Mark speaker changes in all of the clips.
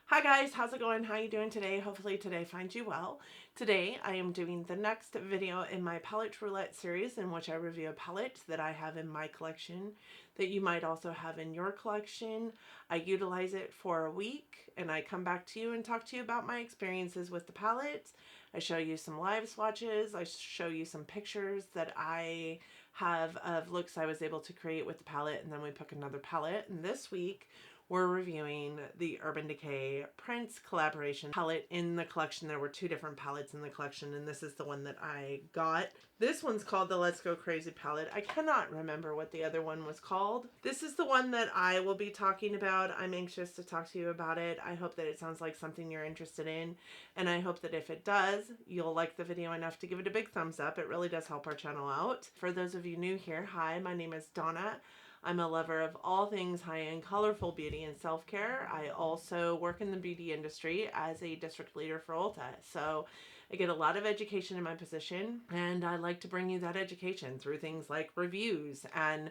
Speaker 1: Hi guys, how's it going? How you doing today? Hopefully today finds you well. Today I am doing the next video in my palette roulette series in which I review a palette that I have in my collection that you might also have in your collection. I utilize it for a week and I come back to you and talk to you about my experiences with the palette. I show you some live swatches. I show you some pictures that I have of looks I was able to create with the palette, and then we pick another palette. And this week we're reviewing the Urban Decay Prince collaboration palette in the collection. There were two different palettes in the collection, and this is the one that I got. This one's called the Let's Go Crazy palette. I cannot remember what the other one was called. This is the one that I will be talking about. I'm anxious to talk to you about it. I hope that it sounds like something you're interested in, and I hope that if it does, you'll like the video enough to give it a big thumbs up. It really does help our channel out. For those of you new here, hi, my name is Donna. I'm a lover of all things high-end, colorful beauty and self-care. I also work in the beauty industry as a district leader for Ulta. So I get a lot of education in my position, and I like to bring you that education through things like reviews. And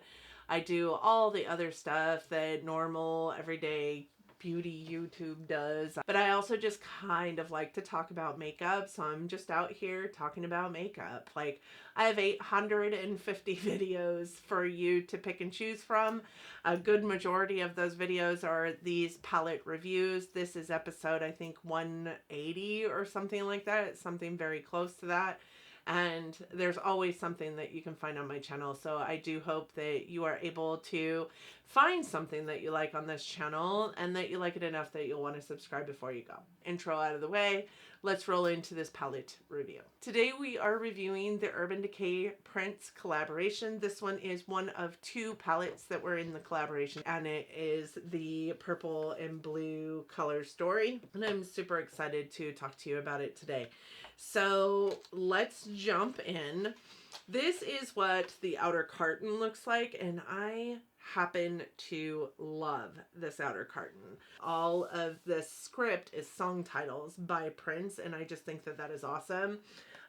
Speaker 1: I do all the other stuff that normal, everyday beauty YouTube does. But I also just kind of like to talk about makeup. So I'm just out here talking about makeup. Like, I have 850 videos for you to pick and choose from. A good majority of those videos are these palette reviews. This is episode, I think, 180 or something like that. It's something very close to that. And there's always something that you can find on my channel. So I do hope that you are able to find something that you like on this channel and that you like it enough that you'll want to subscribe before you go. Intro out of the way, let's roll into this palette review. Today we are reviewing the Urban Decay Prince collaboration. This one is one of two palettes that were in the collaboration, and it is the purple and blue color story. And I'm super excited to talk to you about it today. So let's jump in. This is what the outer carton looks like, and I happen to love this outer carton. All of this script is song titles by Prince, and I just think that that is awesome.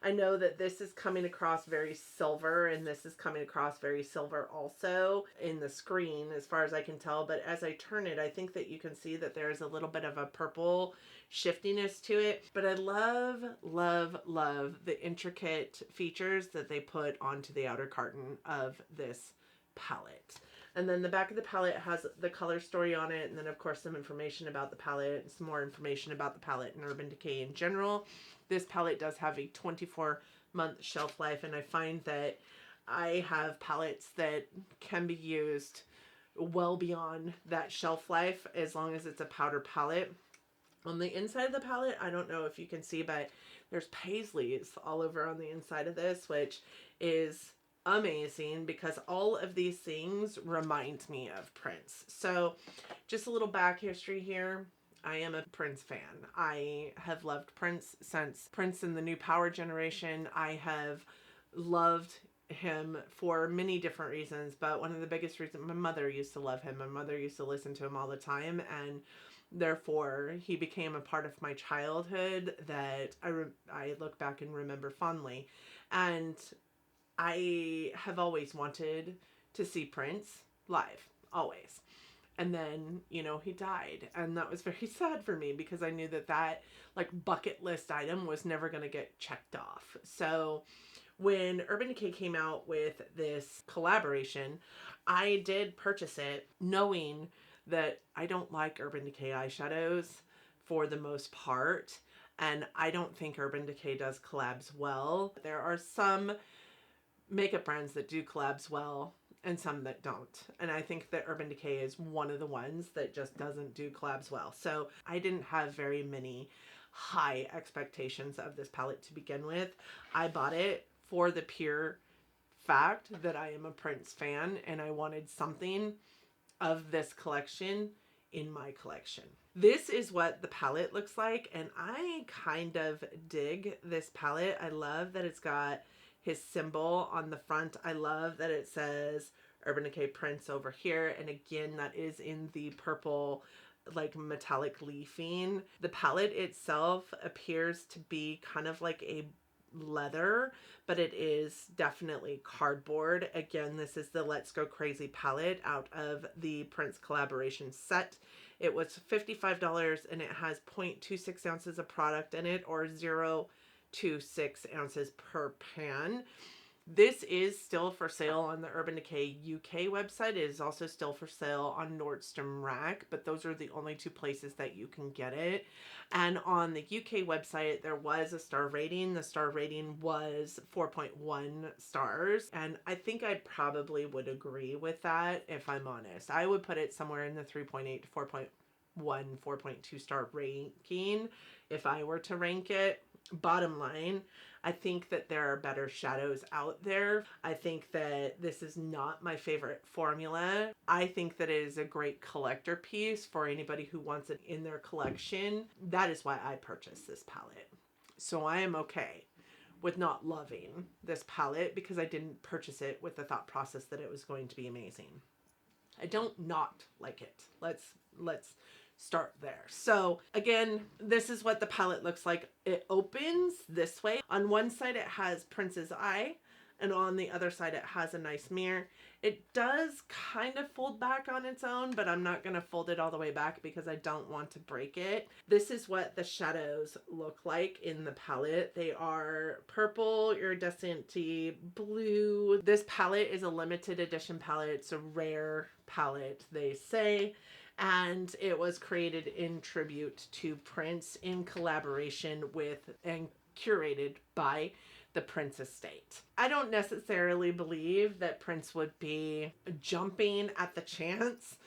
Speaker 1: I know that this is coming across very silver, and this is coming across very silver also in the screen as far as I can tell, but as I turn it, I think that you can see that there's a little bit of a purple shiftiness to it. But I love, love, love the intricate features that they put onto the outer carton of this palette. And then the back of the palette has the color story on it, and then of course some information about the palette and some more information about the palette and Urban Decay in general. This palette does have a 24-month shelf life, and I find that I have palettes that can be used well beyond that shelf life as long as it's a powder palette. On the inside of the palette, I don't know if you can see, but there's paisleys all over on the inside of this, which is amazing because all of these things remind me of Prince. So just a little back history here. I am a Prince fan. I have loved Prince since Prince and the New Power generation. I have loved him for many different reasons, but one of the biggest reasons, my mother used to love him. My mother used to listen to him all the time, and therefore he became a part of my childhood that I look back and remember fondly. And I have always wanted to see Prince live, always. And then, you know, he died, and that was very sad for me because I knew that that like bucket list item was never going to get checked off. So when Urban Decay came out with this collaboration, I did purchase it knowing that I don't like Urban Decay eyeshadows for the most part, and I don't think Urban Decay does collabs well. There are some makeup brands that do collabs well and some that don't, and I think that Urban Decay is one of the ones that just doesn't do collabs well. So I didn't have very many high expectations of this palette to begin with. I bought it for the pure fact that I am a Prince fan and I wanted something of this collection in my collection. This is what the palette looks like, and I kind of dig this palette. I love that it's got his symbol on the front. I love that it says Urban Decay Prince over here, and again that is in the purple like metallic leafing. The palette itself appears to be kind of like a leather, but it is definitely cardboard. Again, this is the Let's Go Crazy palette out of the Prince collaboration set. It was $55 and it has 0.26 ounces of product in it, or 0.26 ounces per pan. This is still for sale on the Urban Decay UK website. It is also still for sale on Nordstrom Rack, but those are the only two places that you can get it. And on the UK website, there was a star rating. The star rating was 4.1 stars. And I think I probably would agree with that, if I'm honest. I would put it somewhere in the 3.8 to 4.1, 4.2 star ranking if I were to rank it. Bottom line, I think that there are better shadows out there. I think that this is not my favorite formula. I think that it is a great collector piece for anybody who wants it in their collection. That is why I purchased this palette. So I am okay with not loving this palette because I didn't purchase it with the thought process that it was going to be amazing. I don't not like it. Let's start there. So again, this is what the palette looks like. It opens this way. On one side it has Prince's eye, and on the other side it has a nice mirror. It does kind of fold back on its own, but I'm not going to fold it all the way back because I don't want to break it. This is what the shadows look like in the palette. They are purple, iridescent blue. This palette is a limited edition palette. It's a rare palette, they say. And it was created in tribute to Prince in collaboration with and curated by the Prince estate. I don't necessarily believe that Prince would be jumping at the chance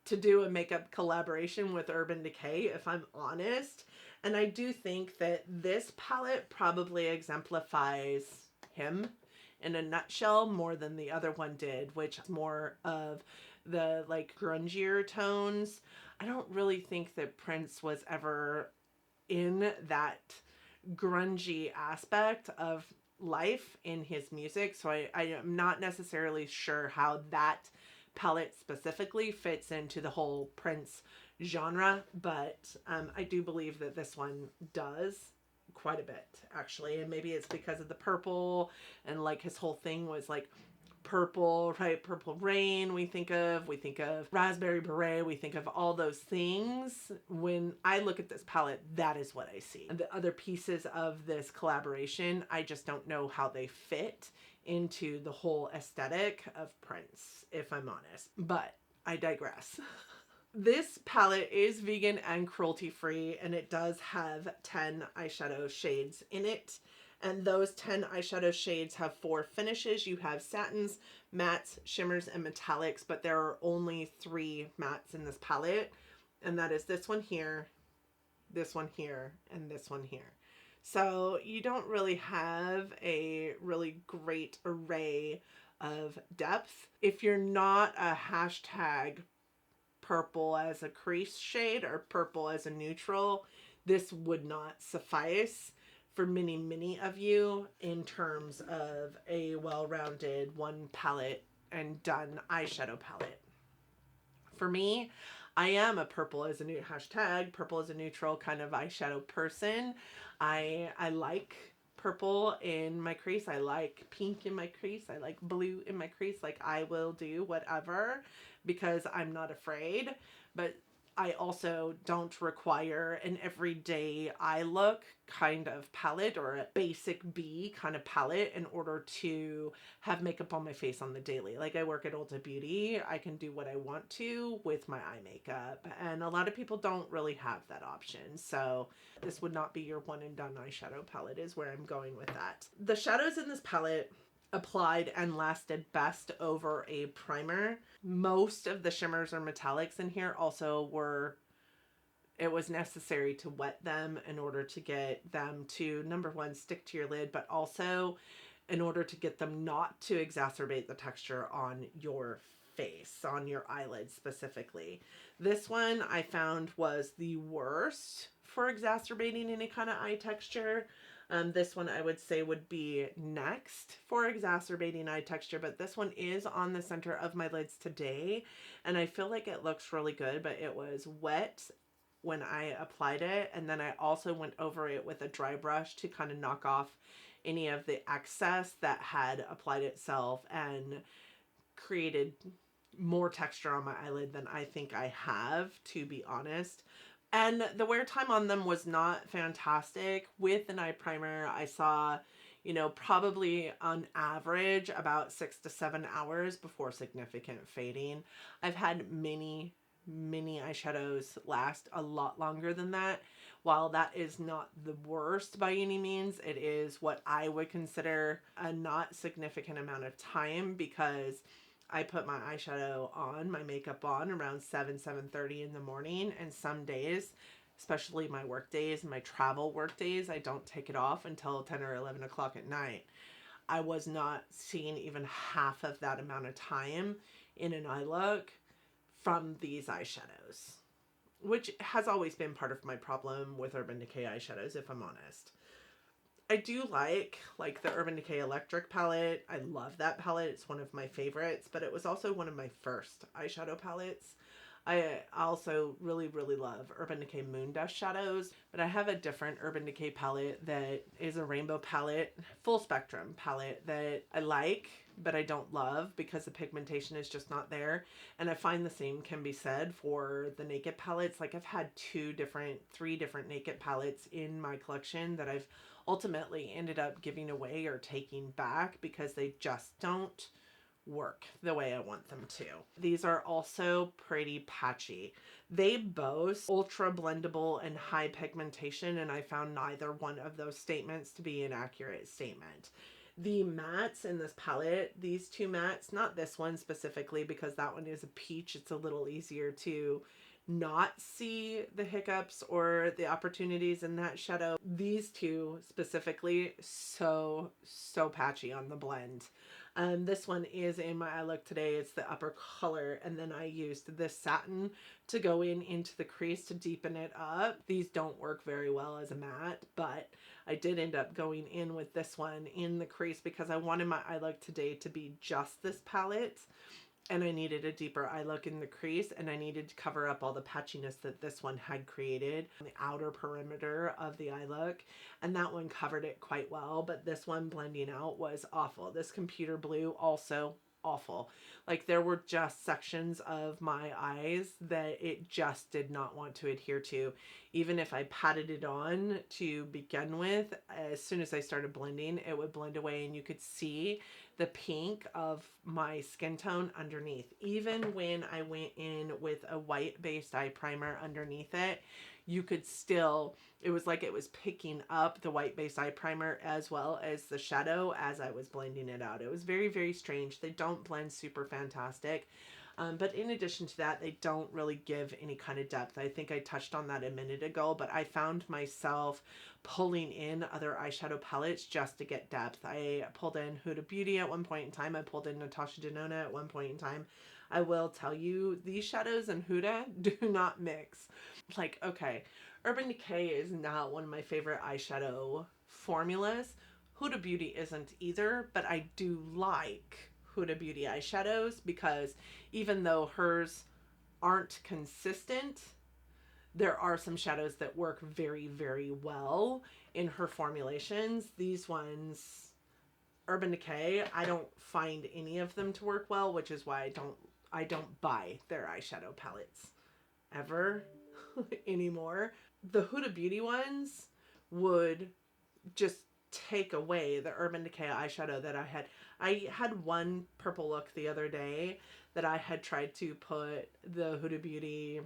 Speaker 1: to do a makeup collaboration with Urban Decay, if I'm honest. And I do think that this palette probably exemplifies him in a nutshell more than the other one did, which is more of the like grungier tones. I don't really think that Prince was ever in that grungy aspect of life in his music, so I am not necessarily sure how that palette specifically fits into the whole Prince genre, but I do believe that this one does quite a bit actually, and maybe it's because of the purple, and like his whole thing was like purple, right? Purple Rain, we think of Raspberry Beret, we think of all those things. When I look at this palette, that is what I see. And the other pieces of this collaboration, I just don't know how they fit into the whole aesthetic of Prince, if I'm honest. But I digress. This palette is vegan and cruelty free, and it does have 10 eyeshadow shades in it. And those 10 eyeshadow shades have 4 finishes. You have satins, mattes, shimmers, and metallics, but there are only 3 mattes in this palette. And that is this one here, this one here, and this one here. So you don't really have a really great array of depth. If you're not a hashtag purple as a crease shade or purple as a neutral, this would not suffice for many of you in terms of a well-rounded one palette and done eyeshadow palette. For me, I am a purple as a new hashtag, purple as a neutral kind of eyeshadow person. I like purple in my crease. I like pink in my crease. I like blue in my crease. Like, I will do whatever because I'm not afraid. But I also don't require an everyday eye look kind of palette or a basic B kind of palette in order to have makeup on my face on the daily. Like, I work at Ulta Beauty. I can do what I want to with my eye makeup. And a lot of people don't really have that option. So this would not be your one and done eyeshadow palette is where I'm going with that. The shadows in this palette applied and lasted best over a primer. Most of the shimmers or metallics in here also it was necessary to wet them in order to get them to, number one, stick to your lid, but also in order to get them not to exacerbate the texture on your face, on your eyelids specifically. This one I found was the worst for exacerbating any kind of eye texture. This one I would say would be next for exacerbating eye texture, but this one is on the center of my lids today, and I feel like it looks really good, but it was wet when I applied it, and then I also went over it with a dry brush to kind of knock off any of the excess that had applied itself and created more texture on my eyelid than I think I have, to be honest. And the wear time on them was not fantastic. With an eye primer, I saw, probably on average about 6 to 7 hours before significant fading. I've had many eyeshadows last a lot longer than that. While that is not the worst by any means, it is what I would consider a not significant amount of time, because I put my eyeshadow on, my makeup on around 7:30 in the morning, and some days, especially my work days, my travel work days, I don't take it off until 10 or 11 o'clock at night. I was not seeing even half of that amount of time in an eye look from these eyeshadows, which has always been part of my problem with Urban Decay eyeshadows, if I'm honest. I do like the Urban Decay Electric palette. I love that palette. It's one of my favorites, but it was also one of my first eyeshadow palettes. I also really, really love Urban Decay Moon Dust shadows, but I have a different Urban Decay palette that is a rainbow palette, full spectrum palette that I like, but I don't love because the pigmentation is just not there. And I find the same can be said for the Naked palettes. Like, I've had 3 different Naked palettes in my collection that I've ultimately ended up giving away or taking back because they just don't work the way I want them to. These are also pretty patchy. They boast ultra blendable and high pigmentation, and I found neither one of those statements to be an accurate statement. The mattes in this palette, these 2 mattes, not this one specifically because that one is a peach, it's a little easier to not see the hiccups or the opportunities in that shadow. These 2 specifically, so patchy on the blend. This one is in my eye look today. It's the upper color, and then I used this satin to go into the crease to deepen it up. These don't work very well as a matte, but I did end up going in with this one in the crease because I wanted my eye look today to be just this palette. And I needed a deeper eye look in the crease, and I needed to cover up all the patchiness that this one had created on the outer perimeter of the eye look. And that one covered it quite well, but this one blending out was awful. This computer blue, also awful. Like, there were just sections of my eyes that it just did not want to adhere to. Even if I patted it on to begin with, as soon as I started blending, it would blend away, and you could see the pink of my skin tone underneath. Even when I went in with a white based eye primer underneath it, you could still, it was like it was picking up the white based eye primer as well as the shadow as I was blending it out. It was very, very strange. They don't blend super fantastic. But in addition to that, they don't really give any kind of depth. I think I touched on that a minute ago, but I found myself pulling in other eyeshadow palettes just to get depth. I pulled in Huda Beauty at one point in time. I pulled in Natasha Denona at one point in time. I will tell you, these shadows and Huda do not mix. Like, okay, Urban Decay is not one of my favorite eyeshadow formulas. Huda Beauty isn't either, but I do like Huda Beauty eyeshadows because even though hers aren't consistent, there are some shadows that work very, very well in her formulations. These ones, Urban Decay, I don't find any of them to work well, which is why I don't buy their eyeshadow palettes ever anymore. The Huda Beauty ones would just take away the Urban Decay eyeshadow that I had. I had one purple look the other day that I had tried to put the Huda Beauty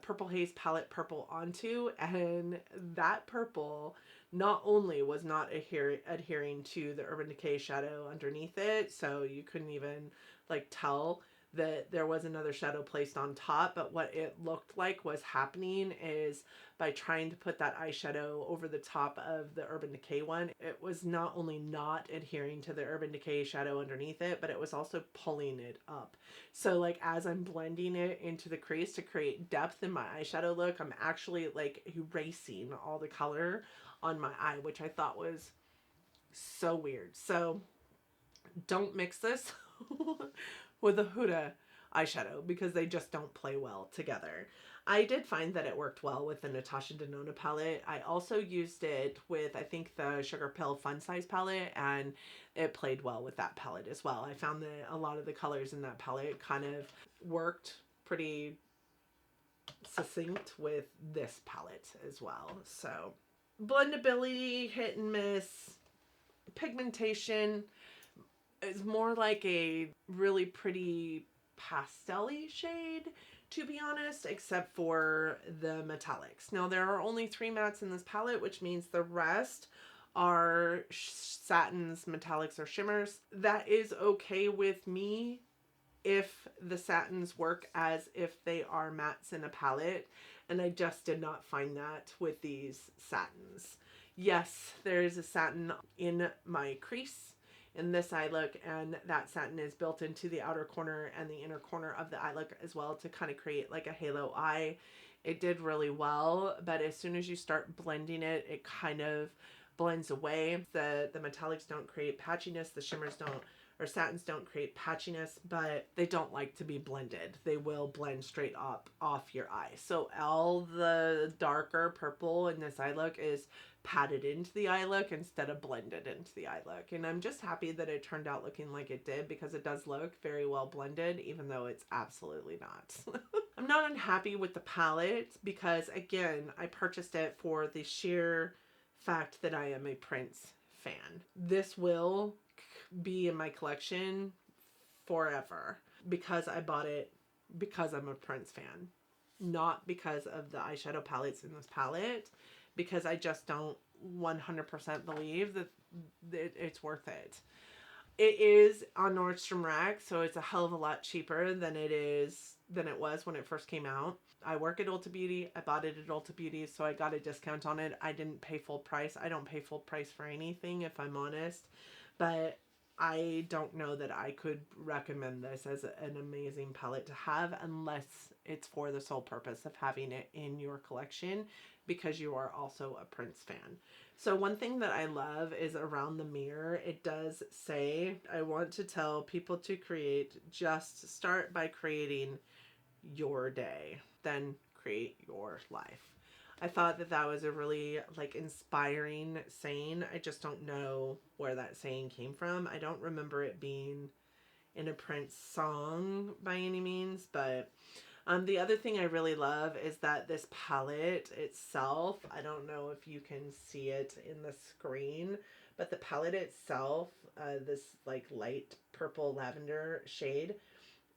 Speaker 1: Purple Haze palette purple onto, and that purple not only was not adhering to the Urban Decay shadow underneath it, so you couldn't even like tell that there was another shadow placed on top, but what it looked like was happening is by trying to put that eyeshadow over the top of the Urban Decay one, it was not only not adhering to the Urban Decay shadow underneath it, but it was also pulling it up. So like as I'm blending it into the crease to create depth in my eyeshadow look, I'm actually like erasing all the color on my eye, which I thought was so weird. So don't mix this with a Huda eyeshadow because they just don't play well together. I did find that it worked well with the Natasha Denona palette. I also used it with, I think, the Sugar Pill Fun Size palette, and it played well with that palette as well. I found that a lot of the colors in that palette kind of worked pretty succinct with this palette as well. So blendability, hit and miss. Pigmentation is more like a really pretty pastel-y shade, to be honest, except for the metallics. Now, there are only 3 mattes in this palette, which means the rest are satins, metallics, or shimmers. That is okay with me if the satins work as if they are mattes in a palette, and I just did not find that with these satins. Yes, there is a satin in my crease in this eye look, and that satin is built into the outer corner and the inner corner of the eye look as well to kind of create like a halo eye. It did really well, but as soon as you start blending it, it kind of blends away. The metallics don't create patchiness, the shimmers don't, or satins don't create patchiness, but they don't like to be blended. They will blend straight up off your eye. So all the darker purple in this eye look is patted into the eye look instead of blended into the eye look. And I'm just happy that it turned out looking like it did, because it does look very well blended, even though it's absolutely not. I'm not unhappy with the palette because, again, I purchased it for the sheer fact that I am a Prince fan. This will be in my collection forever because I bought it because I'm a Prince fan, not because of the eyeshadow palettes in this palette, because I just don't 100% believe that it's worth it. It is on Nordstrom Rack, so it's a hell of a lot cheaper than it was when it first came out. I work at Ulta Beauty. I bought it at Ulta Beauty, so I got a discount on it. I didn't pay full price. I don't pay full price for anything, if I'm honest. But I don't know that I could recommend this as an amazing palette to have unless it's for the sole purpose of having it in your collection because you are also a Prince fan. So one thing that I love is around the mirror, it does say, I want to tell people to just start by creating your day, then create your life. I thought that that was a really inspiring saying. I just don't know where that saying came from. I don't remember it being in a Prince song by any means, but the other thing I really love is that this palette itself, I don't know if you can see it in the screen, but the palette itself, this light purple lavender shade,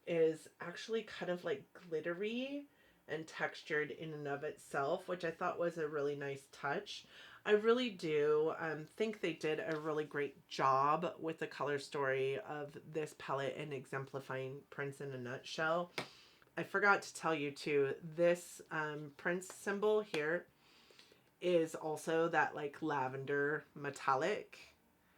Speaker 1: is actually kind of glittery and textured in and of itself, which I thought was a really nice touch. I really do think they did a really great job with the color story of this palette and exemplifying Prince in a nutshell. I forgot to tell you too, this Prince symbol here is also that lavender metallic.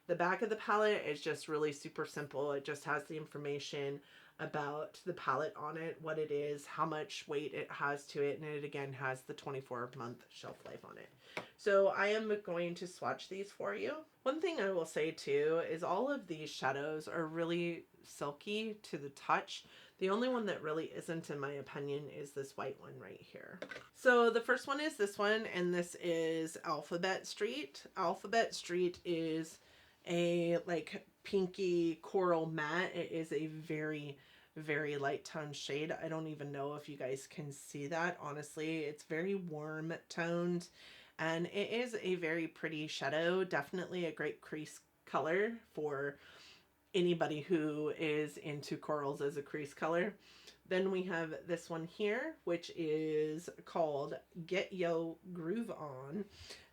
Speaker 1: The back of the palette is just really super simple. It just has the information about the palette on it, what it is, how much weight it has to it, and it again has the 24-month shelf life on it. So I am going to swatch these for you. One thing I will say too is all of these shadows are really silky to the touch. The only one that really isn't, in my opinion, is this white one right here. So the first one is this one, and this is Alphabet Street. Alphabet Street is a pinky coral matte. It is a very, very light toned shade. I don't even know if you guys can see that. Honestly, it's very warm toned, and it is a very pretty shadow. Definitely a great crease color for anybody who is into corals as a crease color. Then we have this one here, which is called Get Yo Groove On,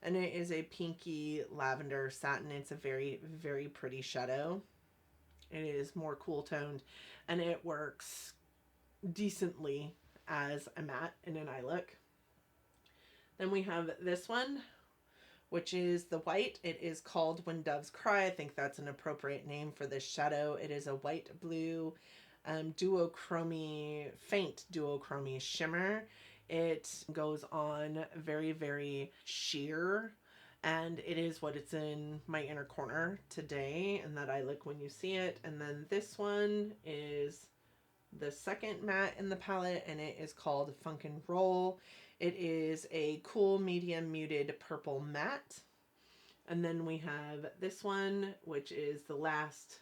Speaker 1: and it is a pinky lavender satin. It's a very, very pretty shadow. It is more cool toned, and it works decently as a matte in an eye look. Then we have this one, which is the white. It is called When Doves Cry. I think that's an appropriate name for this shadow. It is a white blue duochrome, faint duochrome shimmer. It goes on very, very sheer, and it is what it's in my inner corner today, and that eye look when you see it. And then this one is the second matte in the palette, and it is called Funk and Roll. It is a cool medium muted purple matte. And then we have this one, which is the last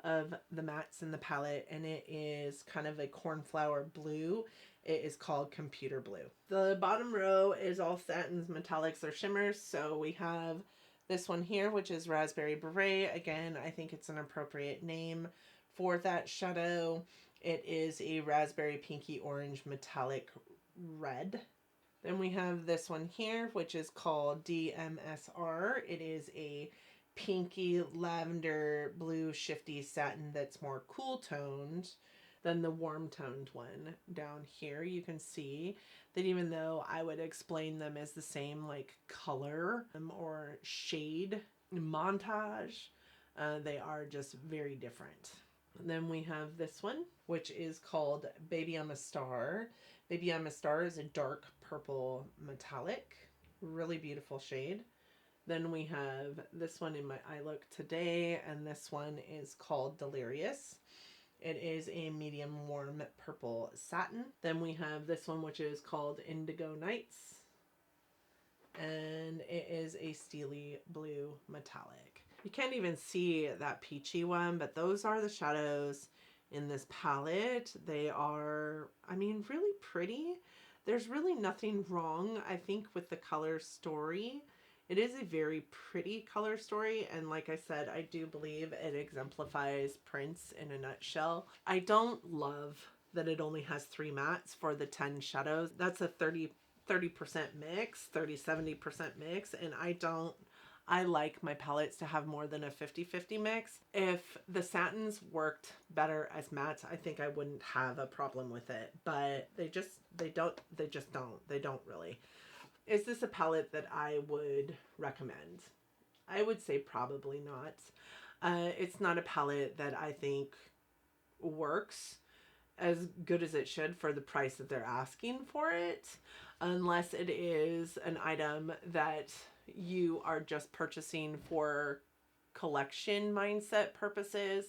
Speaker 1: of the mattes in the palette, and it is kind of a cornflower blue. It is called Computer Blue. The bottom row is all satins, metallics, or shimmers. So we have this one here, which is Raspberry Beret. Again, I think it's an appropriate name for that shadow. It is a raspberry pinky orange metallic red. Then we have this one here, which is called DMSR. It is a pinky lavender blue shifty satin that's more cool toned than the warm toned one down here. You can see that even though I would explain them as the same like color or shade montage, they are just very different. And then we have this one, which is called Baby I'm a Star. Baby I'm a Star is a dark purple metallic, really beautiful shade. Then we have this one in my eye look today, and this one is called Delirious. It is a medium warm purple satin. Then we have this one, which is called Indigo Nights, and it is a steely blue metallic. You can't even see that peachy one, but those are the shadows in this palette. They are, I mean, really pretty. There's really nothing wrong, I think, with the color story. It is a very pretty color story, and like I said, I do believe it exemplifies Prince in a nutshell. I don't love that it only has 3 mattes for the 10 shadows. That's a 30% mix, 30-70% mix, and I like my palettes to have more than a 50-50 mix. If the satins worked better as mattes, I think I wouldn't have a problem with it, but they don't really. Is this a palette that I would recommend? I would say probably not. It's not a palette that I think works as good as it should for the price that they're asking for it, unless it is an item that you are just purchasing for collection mindset purposes.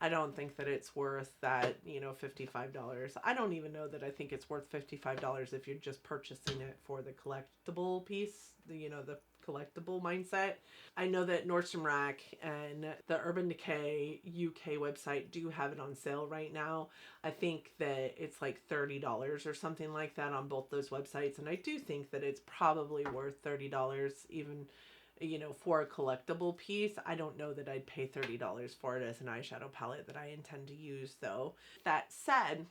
Speaker 1: I don't think that it's worth that, $55. I don't even know that I think it's worth $55 if you're just purchasing it for the collectible piece, the collectible mindset. I know that Nordstrom Rack and the Urban Decay UK website do have it on sale right now. I think that it's like $30 or something like that on both those websites, and I do think that it's probably worth $30 even for a collectible piece. I don't know that I'd pay $30 for it as an eyeshadow palette that I intend to use though. That said,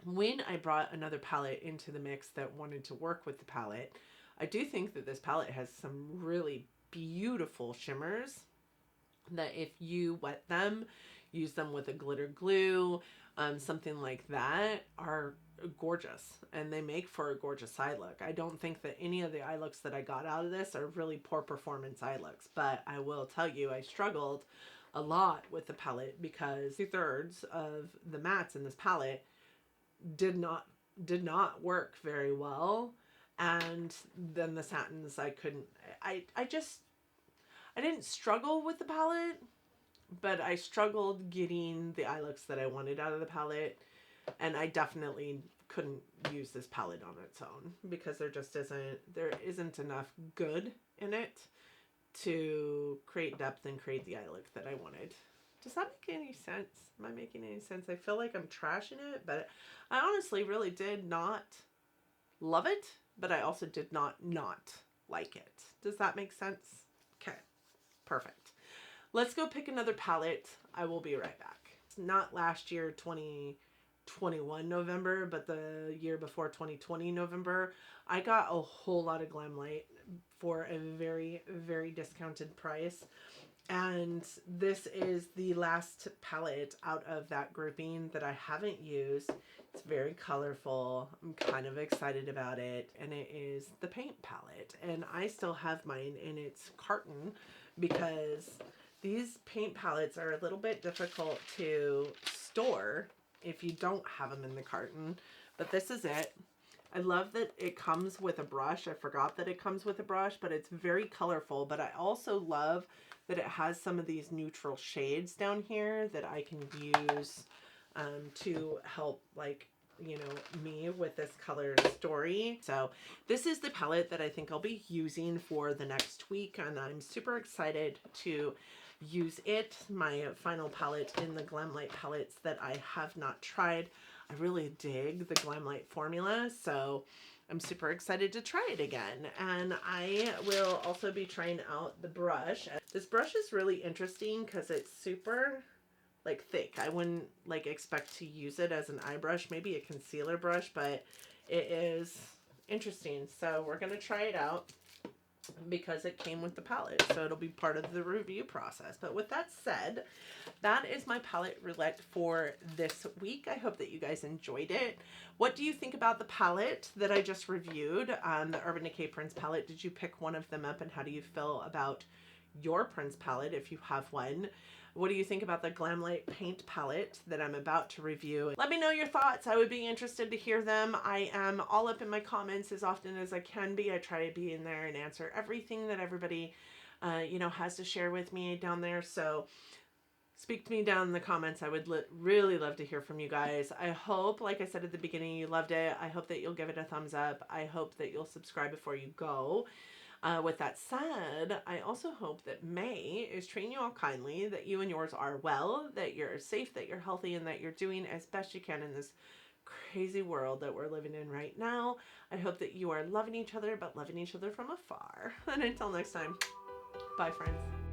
Speaker 1: when I brought another palette into the mix that wanted to work with the palette, I do think that this palette has some really beautiful shimmers that if you wet them, use them with a glitter glue, something like that, are gorgeous, and they make for a gorgeous eye look. I don't think that any of the eye looks that I got out of this are really poor performance eye looks, but I will tell you I struggled a lot with the palette because 2/3 of the mattes in this palette did not work very well, and then the satins I didn't struggle with the palette, but I struggled getting the eye looks that I wanted out of the palette, and I definitely couldn't use this palette on its own because there isn't enough good in it to create depth and create the eye look that I wanted. Does that make any sense? Am I making any sense? I feel like I'm trashing it, but I honestly really did not love it, but I also did not like it. Does that make sense? Okay, perfect. Let's go pick another palette. I will be right back. It's not last year, 2021 November, but the year before, 2020 November, I got a whole lot of Glamlight for a very, very discounted price. And this is the last palette out of that grouping that I haven't used. It's very colorful. I'm kind of excited about it. And it is the paint palette. And I still have mine in its carton because these paint palettes are a little bit difficult to store if you don't have them in the carton. But this is it. I love that it comes with a brush. I forgot that it comes with a brush, but it's very colorful. But I also love that it has some of these neutral shades down here that I can use to help, like, you know, me with this color story. So this is the palette that I think I'll be using for the next week, and I'm super excited to use it. My final palette in the Glamlight palettes that I have not tried. I really dig the Glamlight formula, so I'm super excited to try it again. And I will also be trying out the brush. This brush is really interesting because it's super like thick. I wouldn't like expect to use it as an eye brush, maybe a concealer brush, but it is interesting. So we're gonna try it out because it came with the palette, so it'll be part of the review process. But with that said, that is my palette roulette for this week. I hope that you guys enjoyed it. What do you think about the palette that I just reviewed, the Urban Decay Prince palette? Did you pick one of them up, and how do you feel about your Prince palette if you have one? What do you think about the Glamlight paint palette that I'm about to review? Let me know your thoughts. I would be interested to hear them. I am all up in my comments as often as I can be. I try to be in there and answer everything that everybody, you know, has to share with me down there. So speak to me down in the comments. I would really love to hear from you guys. I hope, like I said at the beginning, you loved it. I hope that you'll give it a thumbs up. I hope that you'll subscribe before you go. With that said, I also hope that May is treating you all kindly, that you and yours are well, that you're safe, that you're healthy, and that you're doing as best you can in this crazy world that we're living in right now. I hope that you are loving each other, but loving each other from afar. And until next time, bye friends.